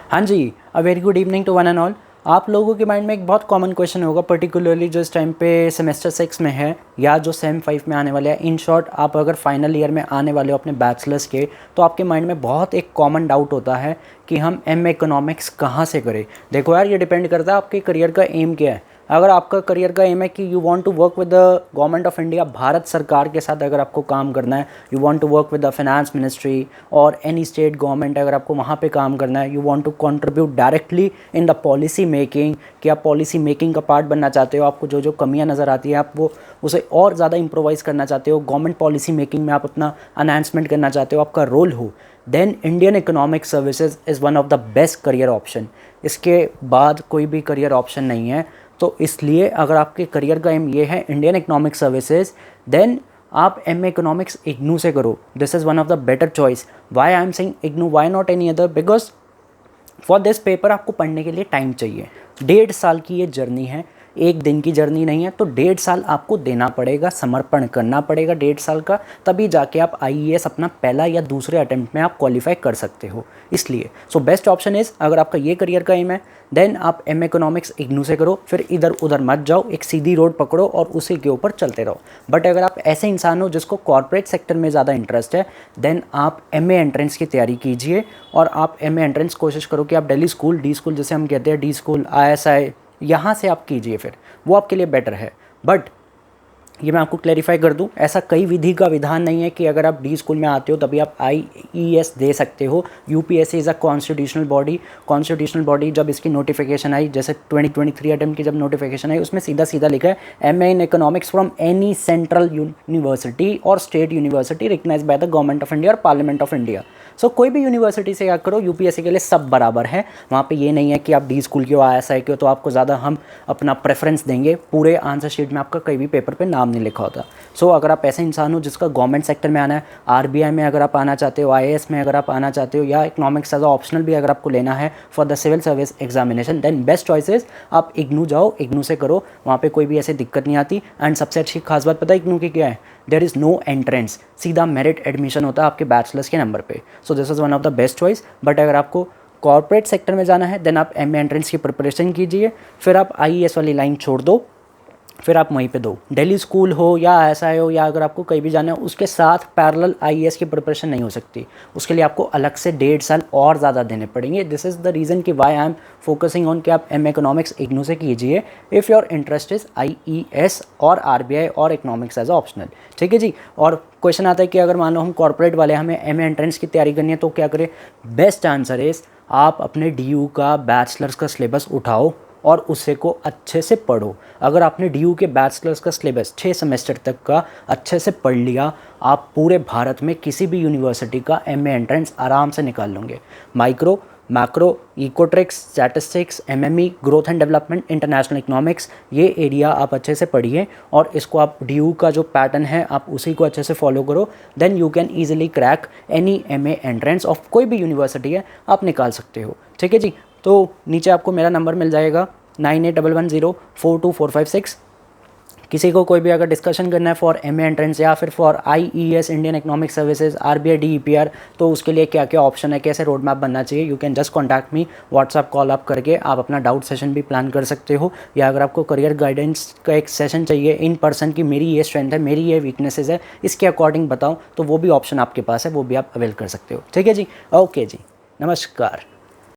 हाँ जी, a very good evening to one and all. आप लोगों के माइंड में एक बहुत कॉमन क्वेश्चन होगा, पर्टिकुलरली जो इस टाइम पे सेमेस्टर 6 में है या जो सेम 5 में आने वाले हैं। इन शॉर्ट, आप अगर फाइनल ईयर में आने वाले हो अपने बैचलर्स के, तो आपके माइंड में बहुत एक कॉमन डाउट होता है कि हम एम इकोनॉमिक्स कहाँ से करें। देखो यार, ये डिपेंड करता है आपके करियर का एम क्या है। अगर आपका करियर का एम है कि you want to work with the government of India, Bharat सरकार के साथ अगर आपको काम करना है, you want to work with the finance ministry और एनी स्टेट गवर्नमेंट, अगर आपको वहाँ पे काम करना है, you want to contribute directly in the policy making, कि आप पॉलिसी मेकिंग का पार्ट बनना चाहते हो, आपको जो जो कमियाँ नज़र आती है आप वो उसे और ज़्यादा इम्प्रोवाइज़ करना चाहते हो, गवर्नमेंट पॉलिसी मेकिंग में आप अपना अनाउंसमेंट करना चाहते हो, आपका रोल हो, then Indian economic services is one of the best career option. इसके बाद कोई भी करियर ऑप्शन नहीं है। तो इसलिए अगर आपके करियर का एम ये है इंडियन इकोनॉमिक सर्विसेज, देन आप एम इकोनॉमिक्स इग्नू से करो। This is one of the better choice. Why I am saying IGNOU, why not any other? Because for this paper आपको पढ़ने के लिए टाइम चाहिए। 1.5 साल की ये जर्नी है, एक दिन की जर्नी नहीं है। तो 1.5 साल आपको देना पड़ेगा, समर्पण करना पड़ेगा 1.5 साल का, तभी जाके आप आईएएस अपना पहला या दूसरे अटेम्प्ट में आप क्वालिफाई कर सकते हो। इसलिए सो बेस्ट ऑप्शन इज़, अगर आपका ये करियर का एम है, देन आप एम इकोनॉमिक्स इग्नू से करो, फिर इधर उधर मत जाओ, एक सीधी रोड पकड़ो और उसी के ऊपर चलते रहो। बट अगर आप ऐसे इंसान हो जिसको कॉर्पोरेट सेक्टर में ज़्यादा इंटरेस्ट है, देन आप एमए एंट्रेंस की तैयारी कीजिए और आप एमए एंट्रेंस कोशिश करो कि आप दिल्ली स्कूल, डी स्कूल जैसे हम कहते हैं, डी स्कूल, आईएसआई, यहाँ से आप कीजिए, फिर वो आपके लिए बेटर है। बट ये मैं आपको क्लैरिफाई कर दूं, ऐसा कई विधि का विधान नहीं है कि अगर आप डी स्कूल में आते हो तभी आप आईईएस दे सकते हो। UPSC is a constitutional body. Constitutional body जब इसकी नोटिफिकेशन आई, जैसे 2023 अटेम्प्ट की जब नोटिफिकेशन आई, उसमें सीधा सीधा लिखा है MA in economics from any central university और state university recognise by the government of India और पार्लियामेंट ऑफ इंडिया। सो कोई भी यूनिवर्सिटी से याद करो, यूपीएससी के लिए सब बराबर है। वहाँ पे ये नहीं है कि आप डी स्कूल के हो, आईएसआई के हो तो आपको ज़्यादा हम अपना प्रेफरेंस देंगे। पूरे आंसर शीट में आपका कहीं भी पेपर पे नाम नहीं लिखा होता। सो अगर आप ऐसे इंसान हो जिसका गवर्नमेंट सेक्टर में आना है, आरबीआई में अगर आप आना चाहते हो, आईएएस में अगर आप आना चाहते हो, या इकोनॉमिक्स एज ऑप्शनल भी अगर आपको लेना है for the civil service examination, then best choices आप इग्नू जाओ, इग्नू से करो। वहाँ पे कोई भी ऐसी दिक्कत नहीं आती। एंड सबसे अच्छी खास बात पता है इग्नू की क्या है? देयर इज़ नो एंट्रेंस, सीधा मेरिट एडमिशन होता है आपके बैचलर्स के नंबर पे। So this is one of the best choice. But अगर आपको कॉर्पोरेट सेक्टर में जाना है, देन आप एम एंट्रेंस की प्रिपरेशन कीजिए, फिर आप आईएएस वाली लाइन छोड़ दो, फिर आप वहीं पे दो। दिल्ली स्कूल हो या ऐसा हो, या अगर आपको कहीं भी जाना है, उसके साथ पैरेलल आईएएस की प्रिपरेशन नहीं हो सकती। उसके लिए आपको अलग से 1.5 साल और ज़्यादा देने पड़ेंगे। दिस इज़ द रीज़न कि why I am focusing on कि आप एम इकोनॉमिक्स इग्नू से कीजिए if your interest is IES और आरबीआई और इकोनॉमिक्स एज ऑप्शनल। ठीक है जी। और क्वेश्चन आता है कि अगर मान लो हम कॉर्पोरेट वाले, हमें एम एंट्रेंस की तैयारी करनी है तो क्या करें? बेस्ट आंसर इज़ आप अपने डीयू का बैचलर्स का सिलेबस उठाओ और उसे को अच्छे से पढ़ो। अगर आपने डीयू के बैचलर्स का सिलेबस 6 सेमेस्टर तक का अच्छे से पढ़ लिया, आप पूरे भारत में किसी भी यूनिवर्सिटी का एमए एंट्रेंस आराम से निकाल लोगे। Micro, macro, econometrics, statistics, MME, growth and development, international economics, ये एरिया आप अच्छे से पढ़िए और इसको आप डीयू का जो पैटर्न है आप उसी को अच्छे से फॉलो करो। Then you can easily crack any MA entrance of कोई भी यूनिवर्सिटी है, आप निकाल सकते हो। ठीक है जी। तो नीचे आपको मेरा नंबर मिल जाएगा 9811042456। किसी को कोई भी अगर डिस्कशन करना है फॉर एमए एंट्रेंस या फिर for IES Indian economic services, RBI, DEPR, तो उसके लिए क्या क्या ऑप्शन है, कैसे रोड मैप बनना चाहिए, you can just contact me. WhatsApp call up करके आप अपना डाउट सेशन भी प्लान कर सकते हो, या अगर आपको करियर गाइडेंस का एक सेशन चाहिए इन पर्सन की, मेरी ये स्ट्रेंथ है, मेरी ये वीकनेसेस है, इसके अकॉर्डिंग बताओ, तो वो भी ऑप्शन आपके पास है, वो भी आप अवेल कर सकते हो। ठीक है जी। ओके जी, नमस्कार।